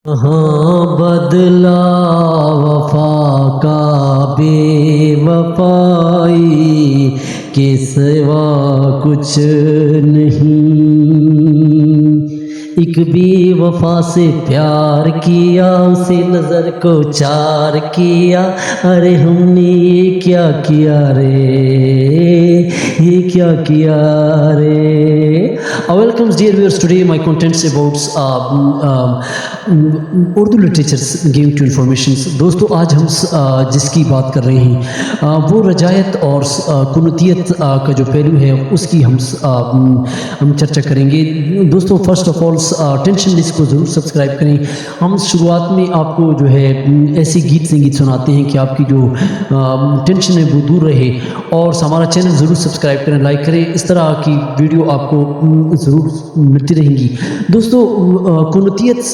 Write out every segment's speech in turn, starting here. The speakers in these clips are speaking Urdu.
ہاں بدلا وفا کا بے وفائی کے سوا کچھ نہیں۔ ایک بے وفا سے پیار کیا، اسے نظر کو چار کیا، ارے ہم نے یہ کیا کیا رے، یہ کیا کیا رے۔ Welcome dear viewers, today my contents about Urdu literature giving to informations. دوستو آج ہم جس کی بات کر رہے ہیں وہ رجایت اور کنوتیت کا جو پہلو ہے اس کی ہم چرچا کریں گے۔ دوستو first of all tension list کو ضرور سبسکرائب کریں۔ ہم شروعات میں آپ کو جو ہے ایسی گیت سنگیت سناتے ہیں کہ آپ کی جو ٹینشن ہے وہ دور رہے، اور ہمارا چینل ضرور سبسکرائب کریں، لائک کریں، اس طرح کی ویڈیو آپ کو ضرور ملتی رہیں گی۔ دوستو کنوتیت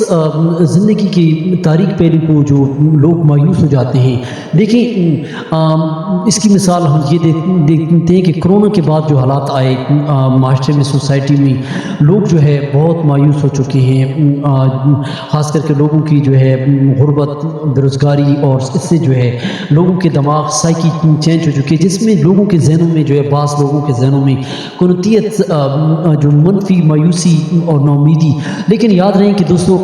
زندگی کی تاریک پہلو کو جو لوگ مایوس ہو جاتے ہیں، دیکھیں اس کی مثال ہم یہ دیکھتے ہیں کہ کرونا کے بعد جو حالات آئے معاشرے میں، سوسائٹی میں، لوگ جو ہے بہت مایوس ہو چکے ہیں، خاص کر کے لوگوں کی جو ہے غربت، بےروزگاری، اور اس سے جو ہے لوگوں کے دماغ سائیکی چینج ہو چکی ہے، جس میں لوگوں کے ذہنوں میں جو ہے بعض لوگوں کے ذہنوں میں کنوتیت جو منفی، مایوسی اور ناامیدی۔ لیکن یاد رہیں کہ دوستو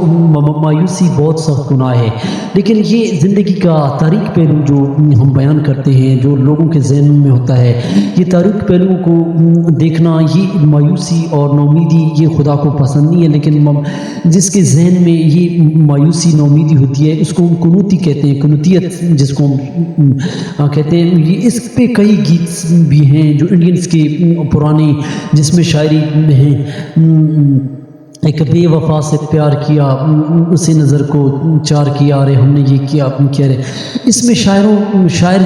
مایوسی بہت سخت گناہ ہے، لیکن یہ زندگی کا تاریک پہلو جو ہم بیان کرتے ہیں، جو لوگوں کے ذہن میں ہوتا ہے، یہ تاریک پہلو کو دیکھنا، یہ مایوسی اور ناامیدی یہ خدا کو پسند نہیں ہے، لیکن جس کے ذہن میں یہ مایوسی ناامیدی ہوتی ہے اس کو ہم کنوتی کہتے ہیں، کنوتیت جس کو ہم کہتے ہیں۔ یہ اس پہ کئی گیت بھی ہیں جو انڈینز کے پرانے، جس میں شاعری ہیں، ایک بے وفا سے پیار کیا، اسے نظر کو چار کیا، ارے ہم نے یہ کیا کیا رے۔ اس میں شاعر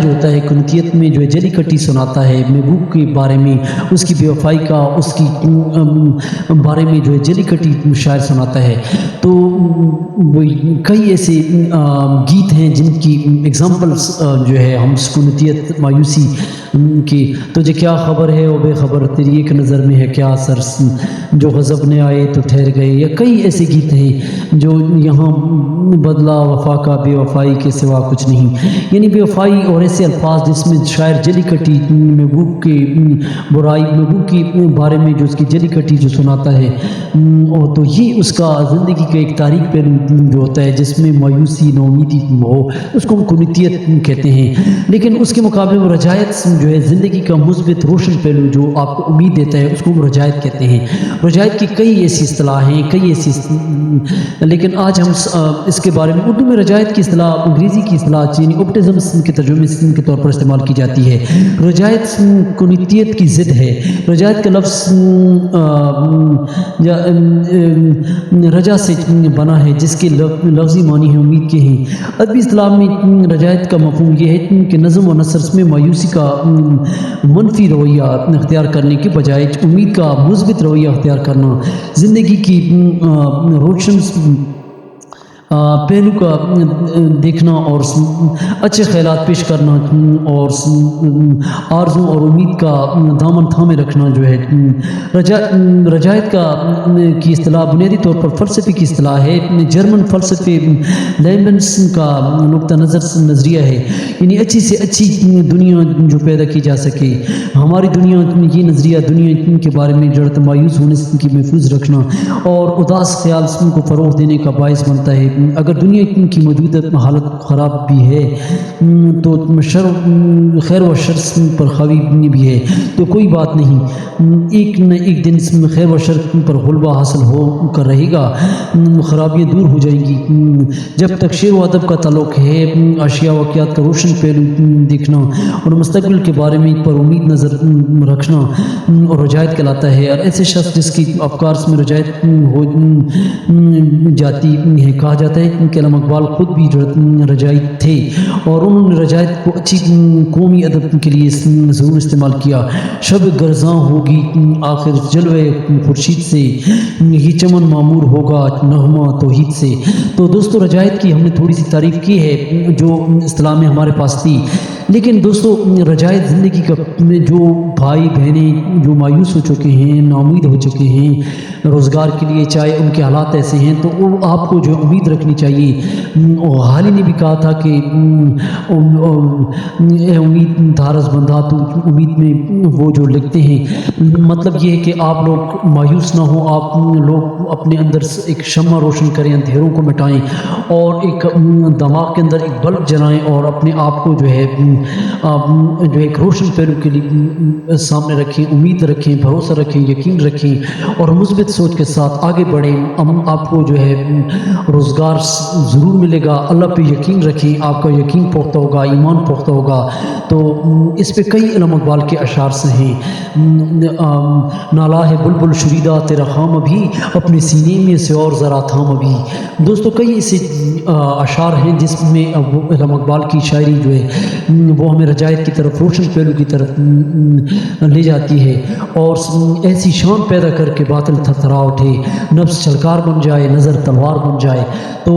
جو ہوتا ہے کنوتیت میں جو ہے جلی کٹی سناتا ہے، محبوب کے بارے میں، اس کی بے وفائی کا، اس کی بارے میں جو ہے جلی کٹی شاعر سناتا ہے۔ تو کئی ایسے گیت ہیں جن کی ایگزامپلس جو ہے ہم کنوتیت، مایوسی کی، تجھے کیا خبر ہے او بے خبر، تیری ایک نظر میں ہے کیا اثر، جو غضب نے آئے تو ٹھہر گئے، یا کئی ایسے گیت ہیں جو یہاں بدلا وفا کا بے وفائی کے سوا کچھ نہیں، یعنی بے وفائی اور ایسے الفاظ جس میں شاعر جلی کٹی محبوب کی برائی، محبوب کے بارے میں جو اس کی جلی کٹی جو سناتا ہے، اور تو یہ اس کا زندگی کا ایک تاریک پہلو جو ہوتا ہے جس میں مایوسی، ناامیدی ہو، اس کو ہم کنوتیت کہتے ہیں۔ لیکن اس کے مقابلے میں رجایت جو ہے زندگی کا مثبت روشن پہلو جو آپ کو امید دیتا ہے، اس کو ہم رجایت کہتے ہیں۔ رجایت کی کئی ایسی اصطلاح ہیں، کئی ایسی لیکن آج ہم اس کے بارے میں، اردو میں رجایت کی اصطلاح انگریزی کی اصطلاح یعنی اوپٹزم کے ترجمے کے طور پر استعمال کی جاتی ہے۔ رجایت کنوتیت کی ضد ہے۔ رجایت کا لفظ رجا سے بنا ہے جس کے لفظی معنی ہے امید کے ہیں۔ ادبی اصطلاح میں رجایت کا مفہوم یہ ہے کہ نظم و نثر میں مایوسی کا منفی رویہ اختیار کرنے کے بجائے امید کا مثبت رویہ اختیار کرنا، زندگی کی روشن پہلو کا دیکھنا اور اچھے خیالات پیش کرنا، اور آرزو اور امید کا دامن تھامے رکھنا جو ہے۔ رجایت کی اصطلاح بنیادی طور پر فلسفے کی اصطلاح ہے، جرمن فلسفے لیبنس کا نقطہ نظریہ ہے، یعنی اچھی سے اچھی دنیا جو پیدا کی جا سکے۔ ہماری دنیا یہ نظریہ دنیا کے بارے میں جڑتا مایوس ہونے کی محفوظ رکھنا اور اداس خیال کو فروغ دینے کا باعث بنتا ہے۔ اگر دنیا کی موجودہ حالت خراب بھی ہے تو خیر و شر پر خاوی بھی ہے، تو کوئی بات نہیں، ایک نہ ایک دن خیر و شر پر غلبہ حاصل ہو کر رہے گا، خرابیاں دور ہو جائیں گی۔ جب تک شعر و ادب کا تعلق ہے، اشیاء واقعات کا روشن پہلو دیکھنا اور مستقبل کے بارے میں پر امید نظر رکھنا اور رجایت کہلاتا ہے۔ اور ایسے شخص جس کی افکار میں رجایت ہو جاتی ہے، کہا جاتا ہے کہ علامہ اقبال خود بھی رجائی تھے، اور انہوں نے رجایت کو اچھی قومی ادب کے لیے ضرور استعمال کیا۔ شب گرزاں ہوگی آخر جلوے خورشید سے، یہ چمن معمور ہوگا نغمہ توحید سے۔ تو دوستو رجایت کی ہم نے تھوڑی سی تعریف کی ہے جو اصطلاح میں ہمارے پاس تھی، لیکن دوستو رجایت زندگی کا جو بھائی بہنیں جو مایوس ہو چکے ہیں، نا امید ہو چکے ہیں، روزگار کے لیے، چاہے ان کے حالات ایسے ہیں، تو وہ آپ کو جو امید رکھنی چاہیے۔ حال ہی نے بھی کہا تھا کہ اے امید دھارس بندھا، تو امید میں وہ جو لکھتے ہیں، مطلب یہ ہے کہ آپ لوگ مایوس نہ ہوں، آپ لوگ اپنے اندر ایک شمع روشن کریں، اندھیروں کو مٹائیں، اور ایک دماغ کے اندر ایک بلب جلائیں، اور اپنے آپ کو جو ہے جو ایک روشن پہلو کے لیے سامنے رکھیں، امید رکھیں، بھروسہ رکھیں، یقین رکھیں، اور مثبت سوچ کے ساتھ آگے بڑھیں۔ آپ کو جو ہے روزگار ضرور ملے گا، اللہ پہ یقین رکھیں، آپ کا یقین پختہ ہوگا، ایمان پختہ ہوگا۔ تو اس پہ کئی علم اقبال کے اشعار سے ہیں، نالا ہے بلبل شریدہ تیرا خام ابھی، اپنے سینے میں سے اور ذرا تھام ابھی۔ دوستو کئی ایسے اشعار ہیں جس میں علم اقبال کی شاعری جو ہے وہ ہمیں رجائت کی طرف، روشن پہلو کی طرف لے جاتی ہے، اور ایسی شان پیدا کر کے باطل تھرتھرا اٹھے، نفس شلکار بن جائے، نظر تلوار بن جائے۔ تو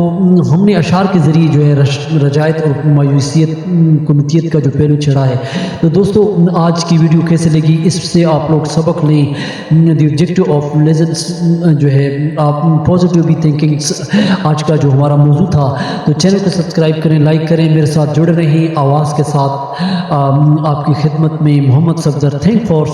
ہم نے اشعار کے ذریعے جو ہے رجائت اور مایوسیت کنتیت کا جو پہلو چڑھا ہے۔ تو دوستو آج کی ویڈیو کیسے لگی، اس سے آپ لوگ سبق لیں۔ دی آبجیکٹو آف لیجنڈس جو ہے آپ پازیٹیو بھی تھنکنگس آج کا جو ہمارا موضوع تھا۔ تو چینل کو سبسکرائب کریں، لائک کریں، میرے ساتھ جڑے رہیں۔ آواز کے ساتھ آپ کی خدمت میں محمد صفدر، تھینک فار